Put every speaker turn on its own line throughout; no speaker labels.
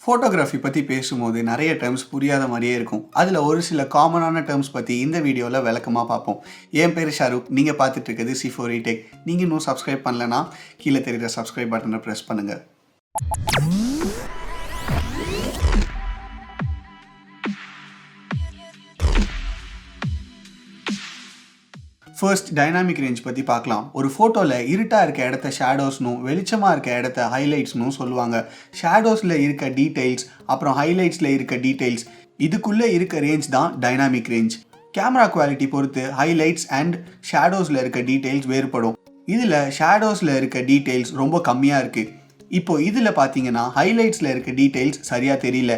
Photography பற்றி பேசும்போது நிறைய டேர்ம்ஸ் புரியாத மாதிரியே இருக்கும். அதில் ஒரு சில காமனான டேர்ம்ஸ் பற்றி இந்த வீடியோவில் விளக்கமாக பார்ப்போம். என் பேர் ஷாருக். நீங்கள் பார்த்துட்டு இருக்கிறது C4E Tech. நீங்கள் இன்னும் சப்ஸ்கிரைப் பண்ணலன்னா கீழே தெரிகிற சப்ஸ்கிரைப் பட்டனை ப்ரெஸ் பண்ணுங்கள். ஃபர்ஸ்ட் டைனாமிக் ரேஞ்ச் பற்றி பார்க்கலாம். ஒரு ஃபோட்டோவில் இருட்டாக இருக்க இடத்த ஷேடோஸ்னும் வெளிச்சமாக இருக்க இடத்த ஹைலைட்ஸ்னும் சொல்லுவாங்க. ஷேடோஸில் இருக்க டீட்டெயில்ஸ் அப்புறம் ஹைலைட்ஸில் இருக்க டீட்டெயில்ஸ் இதுக்குள்ளே இருக்க ரேஞ்ச் தான் டைனாமிக் ரேஞ்ச். கேமரா குவாலிட்டி பொறுத்து ஹைலைட்ஸ் அண்ட் ஷேடோஸில் இருக்க டீட்டெயில்ஸ் வேறுபடும். இதில் ஷேடோஸில் இருக்க டீட்டெயில்ஸ் ரொம்ப கம்மியாக இருக்குது. இப்போ இதில் பார்த்தீங்கன்னா ஹைலைட்ஸில் இருக்க டீட்டெயில்ஸ் சரியாக தெரியல.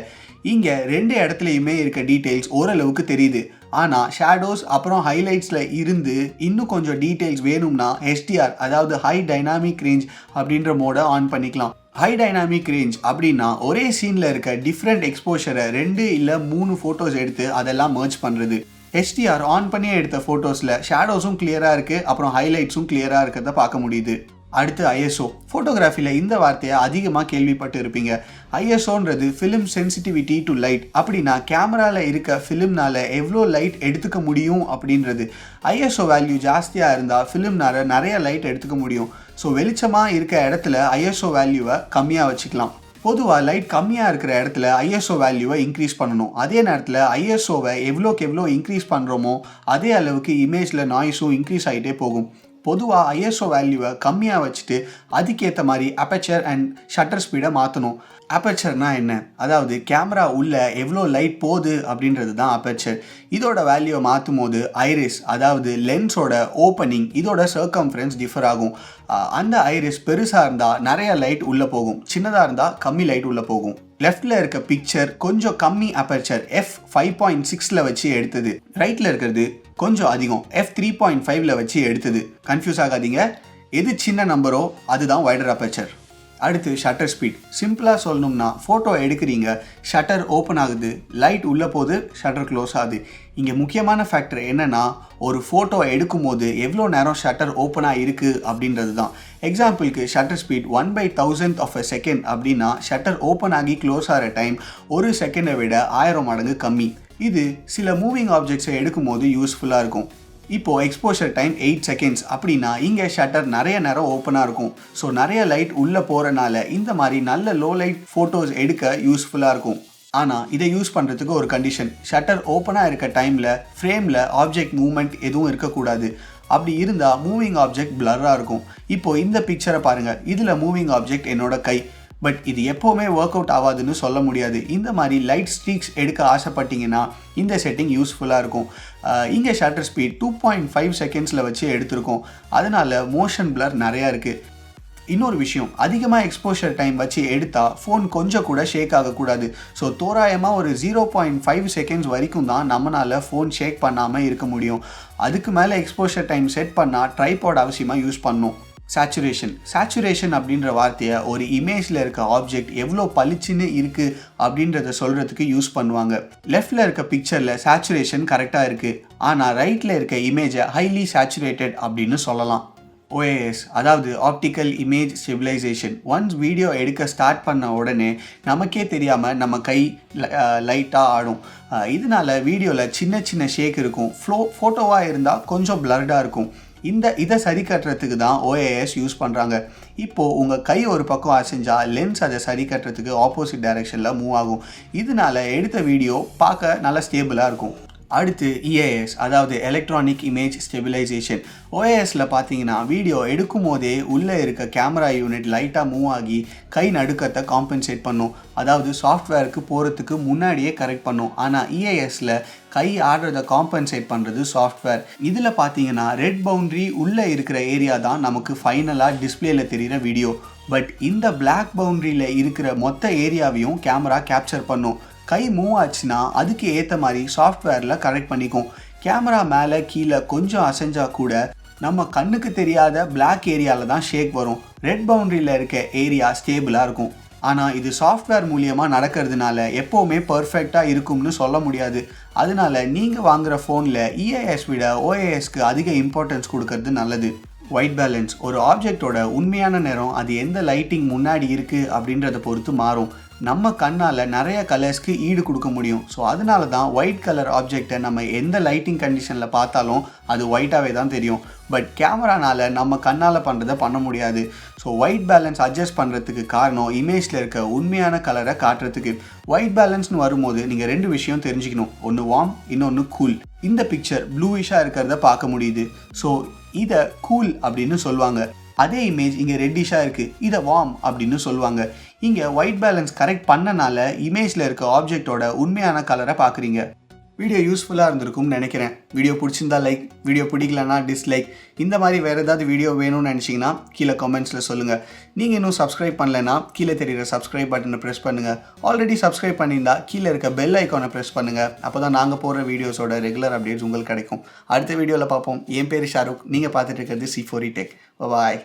இங்கே ரெண்டு இடத்துலையுமே இருக்க டீட்டெயில்ஸ் ஓரளவுக்கு தெரியுது. ஆனால் ஷேடோஸ் அப்புறம் ஹைலைட்ஸில் இருந்து இன்னும் கொஞ்சம் டீட்டெயில்ஸ் வேணும்னா HDR அதாவது ஹை டைனாமிக் ரேஞ்ச் அப்படின்ற மோடை ஆன் பண்ணிக்கலாம். ஹை டைனாமிக் ரேஞ்ச் அப்படின்னா ஒரே சீனில் இருக்க டிஃப்ரெண்ட் எக்ஸ்போஷரை 2 இல்லை 3 ஃபோட்டோஸ் எடுத்து அதெல்லாம் மர்ஜ் பண்ணுறது. HDR ஆன் பண்ணியே எடுத்த ஃபோட்டோஸில் ஷேடோஸும் கிளியராக இருக்குது, அப்புறம் ஹைலைட்ஸும் கிளியராக இருக்கிறத பார்க்க முடியுது. அடுத்து ISO. ஃபோட்டோகிராஃபியில் இந்த வார்த்தையை அதிகமாக கேள்விப்பட்டு இருப்பீங்க. ISOன்றது ஃபிலிம் சென்சிட்டிவிட்டி டு லைட். அப்படின்னா கேமராவில் இருக்க ஃபிலிம்னால் எவ்வளோ லைட் எடுத்துக்க முடியும் அப்படின்றது. ISO வேல்யூ ஜாஸ்தியாக இருந்தால் ஃபிலிம்னால் நிறைய லைட் எடுத்துக்க முடியும். ஸோ வெளிச்சமாக இருக்க இடத்துல ISO வேல்யூவை கம்மியாக வச்சுக்கலாம். பொதுவாக லைட் கம்மியாக இருக்கிற இடத்துல ISO வேல்யூவை இன்க்ரீஸ் பண்ணணும். அதே நேரத்தில் ISOவை எவ்வளோக்கு எவ்வளோ இன்க்ரீஸ் பண்ணுறோமோ அதே அளவுக்கு இமேஜில் நாய்ஸும் இன்க்ரீஸ் ஆகிட்டே போகும். பொதுவாக ISO வேல்யூவை கம்மியாக வச்சுட்டு அதுக்கேற்ற மாதிரி அப்பேச்சர் அண்ட் ஷட்டர் ஸ்பீடை மாற்றணும். அப்பேச்சர்னா என்ன? அதாவது கேமரா உள்ள எவ்வளோ லைட் போகுது அப்படின்றது தான் அப்பேச்சர். இதோட வேல்யூவை மாற்றும் போது ஐரிஸ் அதாவது லென்ஸோட ஓப்பனிங் இதோட சர்க்கம்ஃபரன்ஸ் டிஃபர் ஆகும். அந்த ஐரிஸ் பெருசாக இருந்தால் நிறைய லைட் உள்ளே போகும், சின்னதாக இருந்தால் கம்மி லைட் உள்ளே போகும். லெஃப்டில் இருக்க பிக்சர் கொஞ்சம் கம்மி அப்பேச்சர் f5.6 வச்சு எடுத்தது. ரைட்டில் இருக்கிறது கொஞ்சம் அதிகம் f3.5 வச்சு எடுத்தது. கன்ஃபியூஸ் ஆகாதீங்க, எது சின்ன நம்பரோ அதுதான் வைடர் அப்பேச்சர். அடுத்து ஷட்டர் ஸ்பீட். சிம்பிளாக சொல்லணும்னா ஃபோட்டோ எடுக்கிறீங்க, ஷட்டர் ஓப்பன் ஆகுது, லைட் உள்ளே போகுது, ஷட்டர் க்ளோஸ் ஆகுது. இங்கே முக்கியமான ஃபேக்டர் என்னென்னா ஒரு ஃபோட்டோ எடுக்கும் போது எவ்வளோ நேரம் ஷட்டர் ஓப்பனாக இருக்குது அப்படின்றது தான். எக்ஸாம்பிளுக்கு shutter speed 1/1000th of a second அப்படின்னா ஷட்டர் ஓப்பன் ஆகி க்ளோஸ் ஆகிற டைம் 1 செகண்டை விட 1000 மடங்கு கம்மி. இது சில மூவிங் ஆப்ஜெக்ட்ஸை எடுக்கும் போது யூஸ்ஃபுல்லாக இருக்கும். இப்போது எக்ஸ்போஷர் டைம் 8 செகண்ட்ஸ் அப்படின்னா இங்கே ஷட்டர் நிறைய நேரம் ஓப்பனாக இருக்கும். ஸோ நிறைய லைட் உள்ளே போகிறனால இந்த மாதிரி நல்ல லோ லைட் ஃபோட்டோஸ் எடுக்க யூஸ்ஃபுல்லாக இருக்கும். ஆனால் இதை யூஸ் பண்ணுறதுக்கு ஒரு கண்டிஷன். ஷட்டர் ஓப்பனாக இருக்க டைமில் ஃப்ரேமில் ஆப்ஜெக்ட் மூவ்மெண்ட் எதுவும் இருக்கக்கூடாது. அப்படி இருந்தால் மூவிங் ஆப்ஜெக்ட் பிளர்ராக இருக்கும். இப்போது இந்த பிக்சரை பாருங்கள், இதில் மூவிங் ஆப்ஜெக்ட் என்னோட கை. பட் இது எப்போவுமே ஒர்க் அவுட் ஆகாதுன்னு சொல்ல முடியாது. இந்த மாதிரி லைட் ஸ்ட்ரீக்ஸ் எடுக்க ஆசைப்பட்டீங்கன்னா இந்த செட்டிங் யூஸ்ஃபுல்லாக இருக்கும். இங்கே ஷட்டர் ஸ்பீட் 2.5 செகண்ட்ஸில் வச்சு எடுத்திருக்கோம். அதனால் மோஷன் பிளர் நிறையா இருக்குது. இன்னொரு விஷயம், அதிகமாக எக்ஸ்போஷர் டைம் வச்சு எடுத்தால் ஃபோன் கொஞ்சம் கூட ஷேக் ஆகக்கூடாது. ஸோ தோராயமாக ஒரு 0.5 செகண்ட்ஸ் வரைக்கும் தான் நம்மளால் ஃபோன் ஷேக் பண்ணாமல் இருக்க முடியும். அதுக்கு மேலே எக்ஸ்போஷர் டைம் செட் பண்ணால் ட்ரைபாட் அவசியமாக யூஸ் பண்ணணும். சேச்சுரேஷன் அப்படின்ற வார்த்தையை ஒரு இமேஜில் இருக்க ஆப்ஜெக்ட் எவ்வளோ பளிச்சுன்னு இருக்குது அப்படின்றத சொல்கிறதுக்கு யூஸ் பண்ணுவாங்க. லெஃப்டில் இருக்க பிக்சரில் சேச்சுரேஷன் கரெக்டாக இருக்குது, ஆனால் ரைட்டில் இருக்க இமேஜை ஹைலி சேச்சுரேட்டட் அப்படின்னு சொல்லலாம். OIS அதாவது optical image stabilisation. Once video எடுக்க ஸ்டார்ட் பண்ண உடனே நமக்கே தெரியாமல் நம்ம கை லைட்டாக ஆடும். இதனால் வீடியோவில் சின்ன சின்ன ஷேக் இருக்கும். ஃபோட்டோவாக இருந்தால் கொஞ்சம் பிளர்டாக இருக்கும். இதை சரி கட்டுறதுக்கு தான் OIS யூஸ் பண்ணுறாங்க. இப்போது உங்கள் கை ஒரு பக்கம் அசைஞ்சால் லென்ஸ் அதை சரி கட்டுறதுக்கு ஆப்போசிட் டைரெக்ஷனில் மூவ் ஆகும். இதனால் எடுத்த வீடியோ பார்க்க நல்லா ஸ்டேபிளாக இருக்கும். அடுத்து EIS அதாவது எலக்ட்ரானிக் இமேஜ் ஸ்டெபிலைசேஷன். OISல பார்த்தீங்கன்னா வீடியோ எடுக்கும் போதே உள்ளே இருக்க கேமரா யூனிட் லைட்டாக மூவ் ஆகி கை நடுக்கத்தை காம்பன்சேட் பண்ணும். அதாவது சாஃப்ட்வேருக்கு போகிறதுக்கு முன்னாடியே கரெக்ட் பண்ணும். ஆனால் EISல கை ஆடுறதை காம்பன்சேட் பண்ணுறது சாஃப்ட்வேர். இதில் பார்த்தீங்கன்னா ரெட் பவுண்ட்ரி உள்ளே இருக்கிற ஏரியா தான் நமக்கு ஃபைனலாக டிஸ்பிளேல தெரிகிற வீடியோ. பட் இந்த பிளாக் பவுண்ட்ரியில் இருக்கிற மொத்த ஏரியாவையும் கேமரா கேப்சர் பண்ணும். கை மூவ் ஆச்சுன்னா அதுக்கு ஏற்ற மாதிரி சாஃப்ட்வேரில் கரெக்ட் பண்ணிக்கும். கேமரா மேலே கீழே கொஞ்சம் அசைஞ்சா கூட நம்ம கண்ணுக்கு தெரியாத பிளாக் ஏரியாவில் தான் ஷேக் வரும். ரெட் பவுண்ட்ரியில் இருக்க ஏரியா ஸ்டேபிளாக இருக்கும். ஆனால் இது சாஃப்ட்வேர் மூலியமாக நடக்கிறதுனால எப்போவுமே பர்ஃபெக்டாக இருக்கும்னு சொல்ல முடியாது. அதனால நீங்கள் வாங்குகிற ஃபோனில் EIS விட OISக்கு அதிக இம்பார்ட்டன்ஸ் கொடுக்கறது நல்லது. ஒயிட் பேலன்ஸ் ஒரு ஆப்ஜெக்டோட உண்மையான நேரம் அது எந்த லைட்டிங் முன்னாடி இருக்குது அப்படின்றத பொறுத்து மாறும். நம்ம கண்ணால் நிறைய கலர்ஸ்க்கு ஈடு கொடுக்க முடியும். ஸோ அதனால தான் ஒயிட் கலர் ஆப்ஜெக்டை நம்ம எந்த லைட்டிங் கண்டிஷனில் பார்த்தாலும் அது ஒயிட்டாகவே தான் தெரியும். பட் கேமரானால் நம்ம கண்ணால் பண்ணுறதை பண்ண முடியாது. ஸோ ஒயிட் பேலன்ஸ் அட்ஜஸ்ட் பண்ணுறதுக்கு காரணம் இமேஜில் இருக்க உண்மையான கலரை காட்டுறதுக்கு. ஒயிட் பேலன்ஸ்னு வரும்போது நீங்கள் 2 விஷயம் தெரிஞ்சுக்கணும். ஒன்று வார்ம், இன்னொன்று கூல். இந்த பிக்சர் ப்ளூயிஷாக இருக்கிறத பார்க்க முடியுது. ஸோ இதை கூல் அப்படின்னு சொல்லுவாங்க. அதே இமேஜ் இங்கே ரெட்டிஷாக இருக்குது, இதை வார்ம் அப்படின்னு சொல்லுவாங்க. இங்கே ஒயிட் பேலன்ஸ் கரெக்ட் பண்ணனால இமேஜில் இருக்க ஆப்ஜெக்டோட உண்மையான கலரை பார்க்குறீங்க. வீடியோ யூஸ்ஃபுல்லாக இருந்திருக்கும்னு நினைக்கிறேன். வீடியோ பிடிச்சிருந்தா லைக், வீடியோ பிடிக்கலனா டிஸ்லைக். இந்த மாதிரி வேறு ஏதாவது வீடியோ வேணும்னு நினச்சிங்கன்னா கீழே கமெண்ட்ஸில் சொல்லுங்கள். நீங்கள் இன்னும் சப்ஸ்கிரைப் பண்ணலைன்னா கீழே தெரிகிற சப்ஸ்கிரைப் பட்டனை ப்ரெஸ் பண்ணுங்கள். ஆல்ரெடி சப்ஸ்கிரைப் பண்ணியிருந்தா கீழே இருக்க பெல் ஐக்கானை ப்ரெஸ் பண்ணுங்கள். அப்போ தான் நாங்கள் போடுற வீடியோஸோட ரெகுலர் அப்டேட்ஸ் உங்களுக்கு கிடைக்கும். அடுத்த வீடியோவில் பார்ப்போம். என் பேர் ஷாருக், நீங்கள் பார்த்துட்டு இருக்கிறது C4E Tech. பாய்.